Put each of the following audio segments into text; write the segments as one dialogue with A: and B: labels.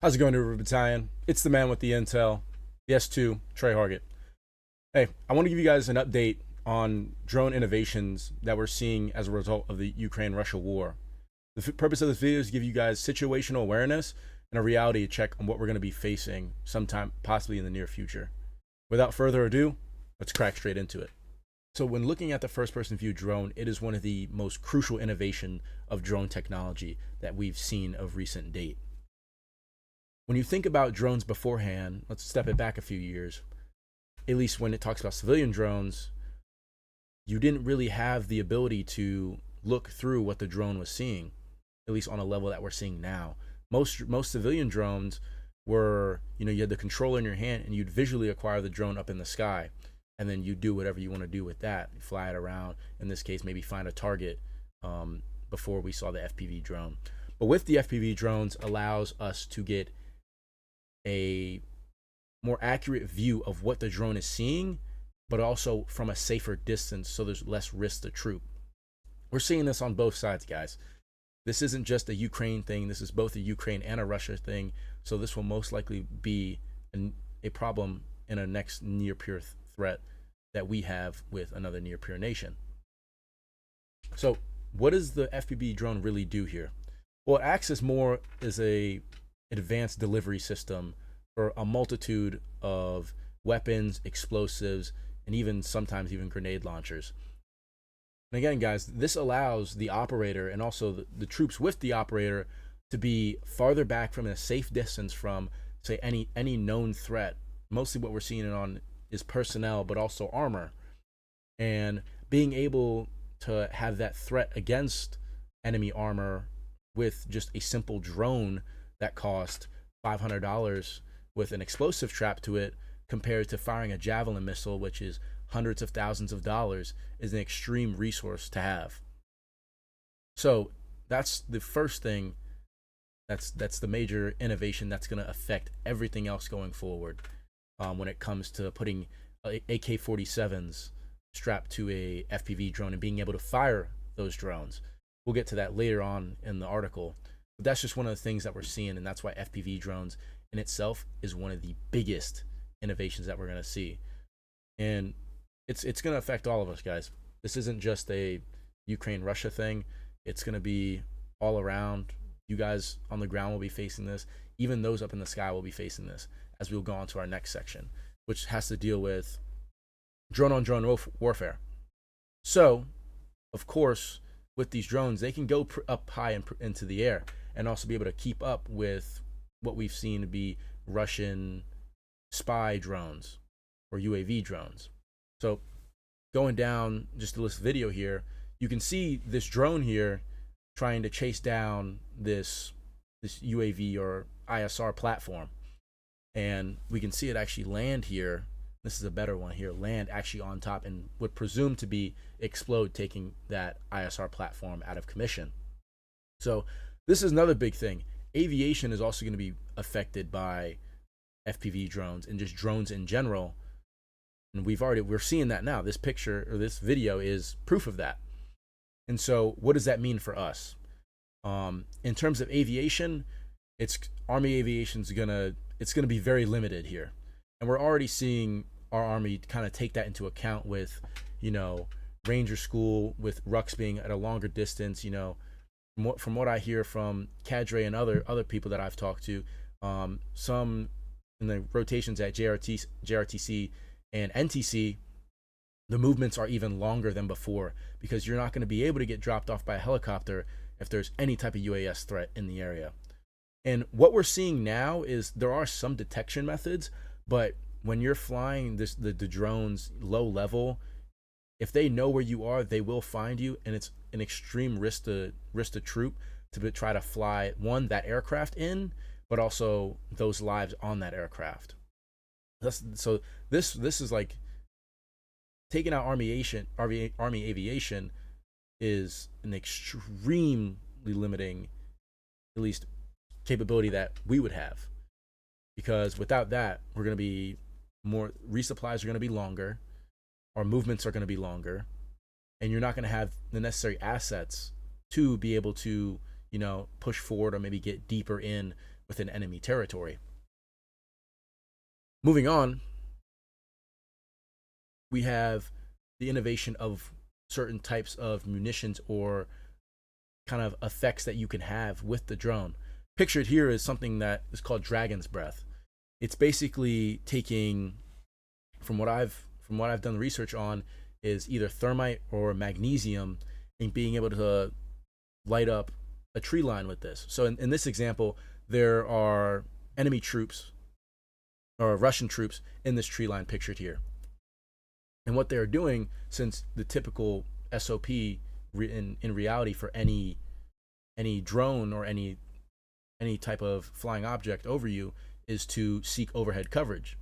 A: How's it going, River Battalion? It's the man with the intel, the S2, Tre Hargett. Hey, I want to give you guys an update on drone innovations that we're seeing as a result of the Ukraine-Russia war. The purpose of this video is to give you guys situational awareness and a reality check on what we're going to be facing sometime, possibly in the near future. Without further ado, let's crack straight into it. So when looking at the first-person view drone, it is one of the most crucial innovation of drone technology that we've seen of recent date. When you think about drones beforehand, let's step it back a few years, at least when it talks about civilian drones, you didn't really have the ability to look through what the drone was seeing, at least on a level that we're seeing now. Most civilian drones were, you had the controller in your hand and you'd visually acquire the drone up in the sky, and then you do whatever you want to do with that. You fly it around, in this case, maybe find a target before we saw the FPV drone. But with the FPV drones allows us to get a more accurate view of what the drone is seeing, but also from a safer distance, so there's less risk to troop. We're seeing this on both sides, guys. This isn't just a Ukraine thing. This is both a Ukraine and a Russia thing. So this will most likely be a problem in a next near-peer threat that we have with another near-peer nation. So what does the FPV drone really do here? Well, it acts as more as a advanced delivery system for a multitude of weapons, explosives, and even sometimes even grenade launchers. And again, guys, this allows the operator and also the troops with the operator to be farther back from a safe distance from, say, any known threat. Mostly what we're seeing it on is personnel, but also armor. And being able to have that threat against enemy armor with just a simple drone that cost $500 with an explosive trap to it, compared to firing a javelin missile, which is hundreds of thousands of dollars, is an extreme resource to have. So that's the first thing. That's the major innovation that's going to affect everything else going forward when it comes to putting AK-47s strapped to a FPV drone and being able to fire those drones. We'll get to that later on in the article. But that's just one of the things that we're seeing, and that's why FPV drones in itself is one of the biggest innovations that we're going to see. And it's going to affect all of us, guys. This isn't just a Ukraine-Russia thing. It's going to be all around. You guys on the ground will be facing this. Even those up in the sky will be facing this, as we'll go on to our next section, which has to deal with drone-on-drone warfare. So, of course, with these drones, they can go up high into the air and also be able to keep up with what we've seen to be Russian spy drones or UAV drones. So going down just to this video here, you can see this drone here trying to chase down this UAV or ISR platform. And we can see it actually land here. This is a better one here, land actually on top and would presume to be explode, taking that ISR platform out of commission. So this is another big thing. Aviation is also going to be affected by FPV drones and just drones in general. And we're seeing that now. This picture or this video is proof of that. And so what does that mean for us? In terms of aviation, Army aviation's it's gonna be very limited here. And we're already seeing our Army kind of take that into account with, Ranger School, with rucks being at a longer distance. From what I hear from cadre and other people that I've talked to, some in the rotations at JRTC and NTC, the movements are even longer than before, because you're not going to be able to get dropped off by a helicopter if there's any type of UAS threat in the area. And what we're seeing now is there are some detection methods, but when you're flying the drones low level, if they know where you are, they will find you, and it's an extreme risk to troop to try to fly that aircraft in, but also those lives on that aircraft. So this is like taking out Army aviation is an extremely limiting, at least, capability that we would have, because without that, we're going to be more resupplies are going to be longer. Our movements are going to be longer, and you're not going to have the necessary assets to be able to, push forward or maybe get deeper in within enemy territory. Moving on, we have the innovation of certain types of munitions or kind of effects that you can have with the drone. Pictured here is something that is called Dragon's Breath. It's basically taking, from what I've done the research on, is either thermite or magnesium, and being able to light up a tree line with this. So in this example, there are enemy troops or Russian troops in this tree line pictured here. And what they're doing, since the typical SOP in reality for any drone or any type of flying object over you is to seek overhead coverage.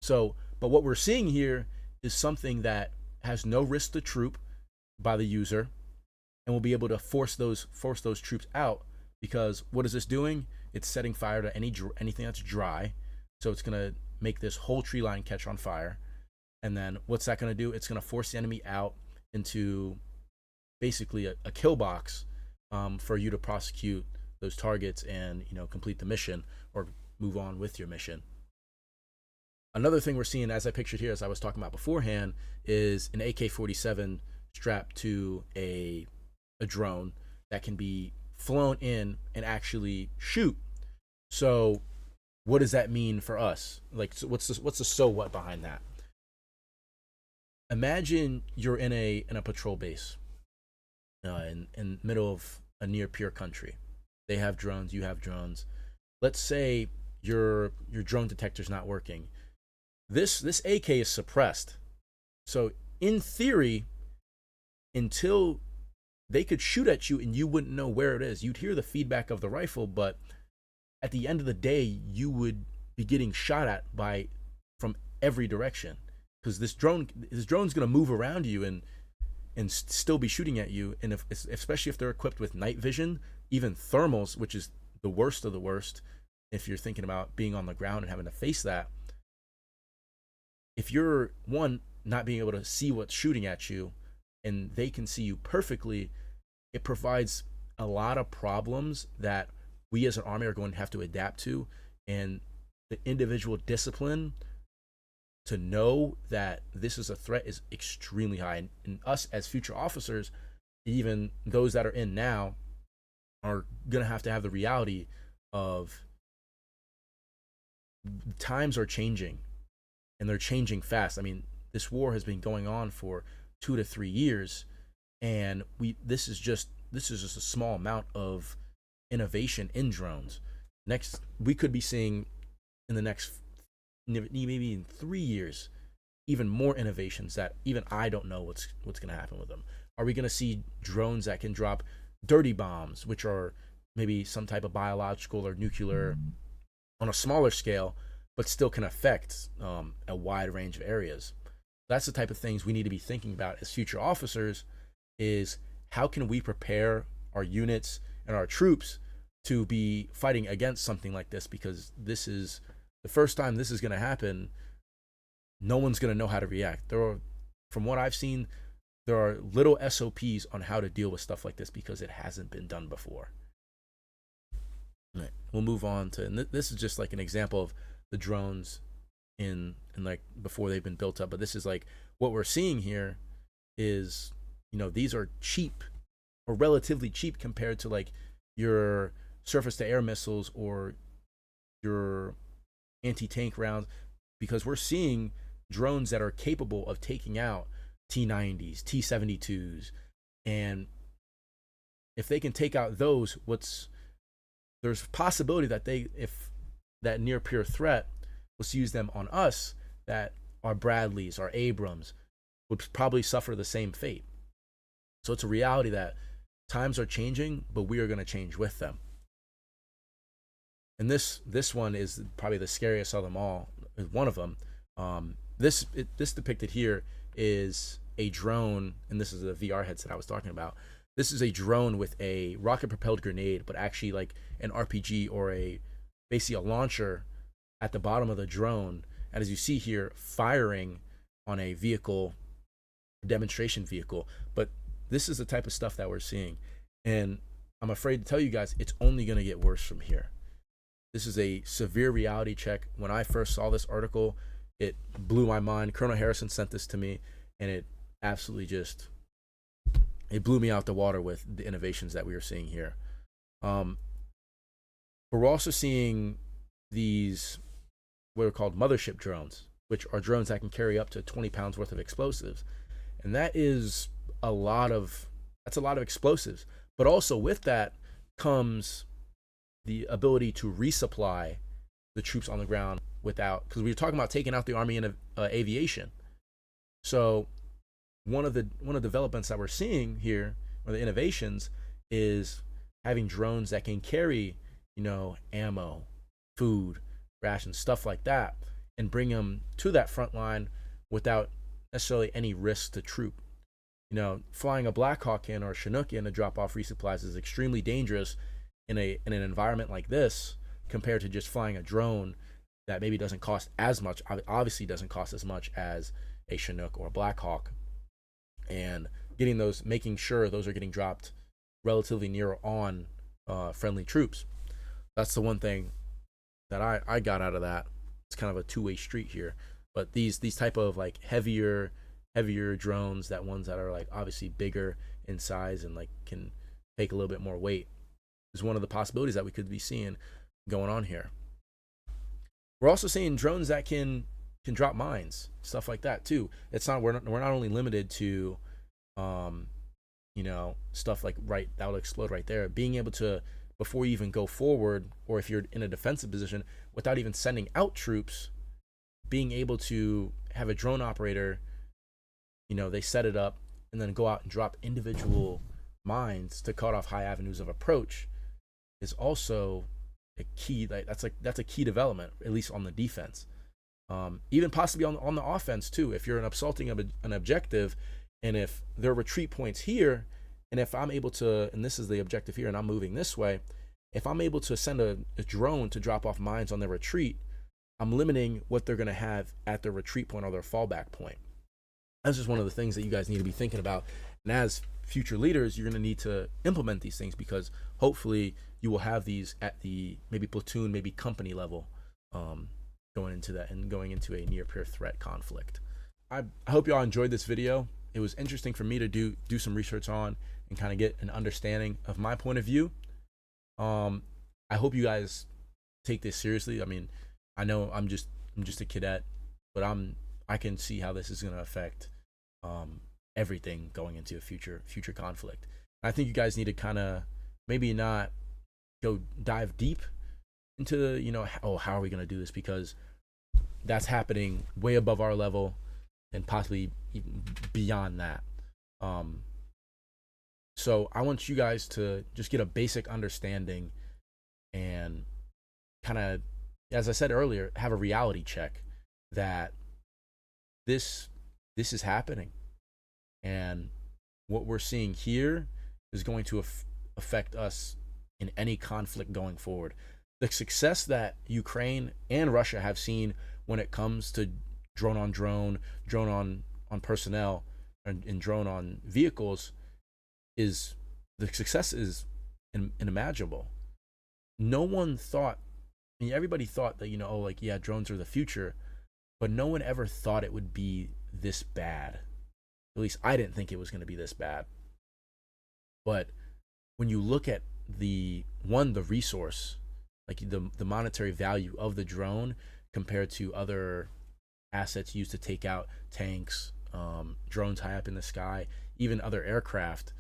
A: So, but what we're seeing here is something that has no risk to troop by the user, and will be able to force those troops out, because what is this doing? It's setting fire to anything that's dry. So it's going to make this whole tree line catch on fire. And then what's that going to do? It's going to force the enemy out into basically a kill box for you to prosecute those targets and, complete the mission or move on with your mission. Another thing we're seeing, as I pictured here, as I was talking about beforehand, is an AK-47 strapped to a drone that can be flown in and actually shoot. So what does that mean for us? Like, so what's the so what behind that? Imagine you're in a patrol base in the middle of a near peer country. They have drones, you have drones. Let's say your drone detector's not working. This AK is suppressed. So in theory, until they could shoot at you and you wouldn't know where it is, you'd hear the feedback of the rifle, but at the end of the day, you would be getting shot at from every direction, because this drone's going to move around you and still be shooting at you. And especially if they're equipped with night vision, even thermals, which is the worst of the worst, if you're thinking about being on the ground and having to face that. If you're not being able to see what's shooting at you, and they can see you perfectly, it provides a lot of problems that we as an army are going to have to adapt to. And the individual discipline to know that this is a threat is extremely high. And us as future officers, even those that are in now, are going to have the reality of times are changing, and they're changing fast. I mean, this war has been going on for 2 to 3 years, and this is just a small amount of innovation in drones. Next, we could be seeing in the next maybe in 3 years even more innovations that even I don't know what's going to happen with them. Are we going to see drones that can drop dirty bombs, which are maybe some type of biological or nuclear on a smaller scale, but still can affect a wide range of areas? That's the type of things we need to be thinking about as future officers, is how can we prepare our units and our troops to be fighting against something like this, because this is the first time this is going to happen. No one's going to know how to react. From what I've seen, there are little SOPs on how to deal with stuff like this because it hasn't been done before. All right, we'll move on to, and this is just like an example of the drones in like before they've been built up. But this is like what we're seeing here is, these are cheap or relatively cheap compared to like your surface to air missiles or your anti-tank rounds, because we're seeing drones that are capable of taking out T-90s, T-72s, and if they can take out those, there's a possibility that if that near peer threat was to use them on us, that our Bradleys, our Abrams would probably suffer the same fate. So it's a reality that times are changing, but we are going to change with them. And this one is probably the scariest of them all. One of them. This depicted here is a drone, and this is a VR headset I was talking about. This is a drone with a rocket-propelled grenade, but actually like an RPG or basically a launcher at the bottom of the drone. And as you see here, firing on a vehicle, demonstration vehicle. But this is the type of stuff that we're seeing. And I'm afraid to tell you guys, it's only going to get worse from here. This is a severe reality check. When I first saw this article, it blew my mind. Colonel Harrison sent this to me, and it absolutely just, it blew me out the water with the innovations that we are seeing here. But we're also seeing these what are called mothership drones, which are drones that can carry up to 20 pounds worth of explosives. And that's a lot of explosives. But also with that comes the ability to resupply the troops on the ground without, because we were talking about taking out the Army in aviation. So one of the developments that we're seeing here, or the innovations, is having drones that can carry, ammo, food, rations, stuff like that, and bring them to that front line without necessarily any risk to troop. Flying a Black Hawk in or a Chinook in to drop off resupplies is extremely dangerous in an environment like this, compared to just flying a drone that maybe doesn't cost as much, obviously doesn't cost as much as a Chinook or a Black Hawk, and making sure those are getting dropped relatively near on friendly troops. That's the one thing that I got out of that. It's kind of a two-way street here. But these type of like heavier drones, ones that are like obviously bigger in size and like can take a little bit more weight, is one of the possibilities that we could be seeing going on here. We're also seeing drones that can drop mines, stuff like that too. We're not only limited to stuff like that will explode right there. Being able to, before you even go forward, or if you're in a defensive position, without even sending out troops, being able to have a drone operator, they set it up and then go out and drop individual mines to cut off high avenues of approach, is also a key. That's a key development, at least on the defense. Even possibly on the offense too. If you're assaulting an objective, and if there are retreat points here, and if I'm able to, and this is the objective here, and I'm moving this way, if I'm able to send a drone to drop off mines on their retreat, I'm limiting what they're going to have at their retreat point or their fallback point. That's just one of the things that you guys need to be thinking about. And as future leaders, you're going to need to implement these things, because hopefully you will have these at the maybe platoon, maybe company level, going into that and going into a near peer threat conflict. I hope y'all enjoyed this video. It was interesting for me to do some research on and kind of get an understanding of my point of view. I hope you guys take this seriously. I mean, I know I'm just a cadet, but I can see how this is going to affect everything going into a future conflict. I think you guys need to kind of maybe not go dive deep into how are we going to do this, because that's happening way above our level and possibly even beyond that. So I want you guys to just get a basic understanding and kind of, as I said earlier, have a reality check that this is happening, and what we're seeing here is going to affect us in any conflict going forward. The success that Ukraine and Russia have seen when it comes to drone on drone, drone on personnel, and drone on vehicles, is the success is unimaginable. No one thought, I mean, everybody thought that, drones are the future, but no one ever thought it would be this bad. At least I didn't think it was going to be this bad. But when you look at the resource, like the monetary value of the drone compared to other assets used to take out tanks, drones high up in the sky, even other aircraft,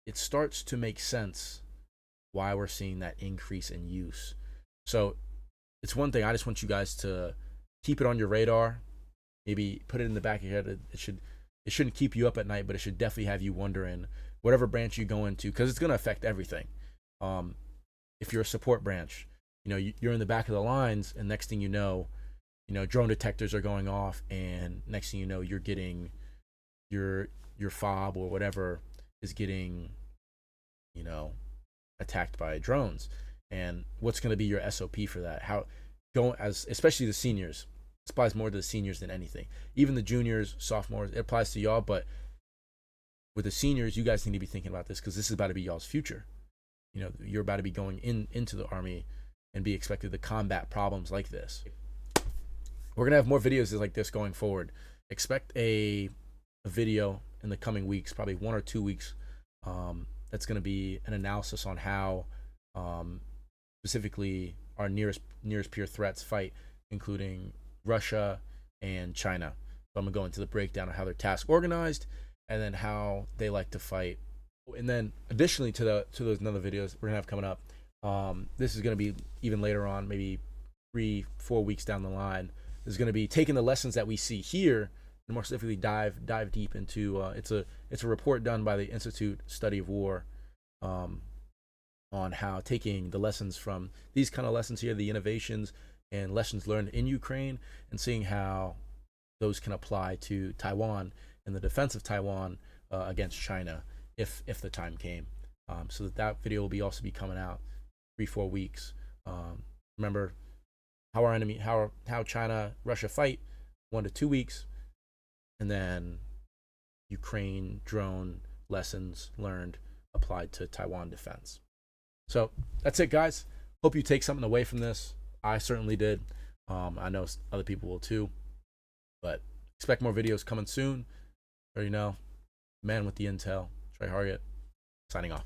A: it starts to make sense why we're seeing that increase in use. So it's one thing, I just want you guys to keep it on your radar, maybe put it in the back of your head. It shouldn't keep you up at night, but it should definitely have you wondering whatever branch you go into, because it's going to affect everything. If you're a support branch, you're in the back of the lines, and next thing you know, drone detectors are going off, and next thing you know, you're getting your fob or whatever is getting, attacked by drones. And what's going to be your SOP for that? Especially the seniors. This applies more to the seniors than anything. Even the juniors, sophomores, it applies to y'all, but with the seniors, you guys need to be thinking about this, because this is about to be y'all's future. You're about to be going into the Army and be expected to combat problems like this. We're gonna have more videos like this going forward. Expect a video in the coming weeks, probably 1 or 2 weeks. That's gonna be an analysis on how specifically our nearest peer threats fight, including Russia and China. So I'm gonna go into the breakdown of how their task organized, and then how they like to fight. And then additionally to those other videos we're gonna have coming up, this is gonna be even later on, maybe 3-4 weeks down the line. This is gonna be taking the lessons that we see here and more specifically dive deep into. It's a report done by the Institute Study of War, on how taking the lessons from these kind of lessons here, the innovations and lessons learned in Ukraine, and seeing how those can apply to Taiwan and the defense of Taiwan against China if the time came. So that video will also be coming out 3-4 weeks. Remember how China Russia fight, 1 to 2 weeks, and then Ukraine drone lessons learned applied to Taiwan defense. So that's it, guys. Hope you take something away from this. I certainly did. I know other people will too. But expect more videos coming soon. Already know, man with the intel, Tre Hargett, signing off.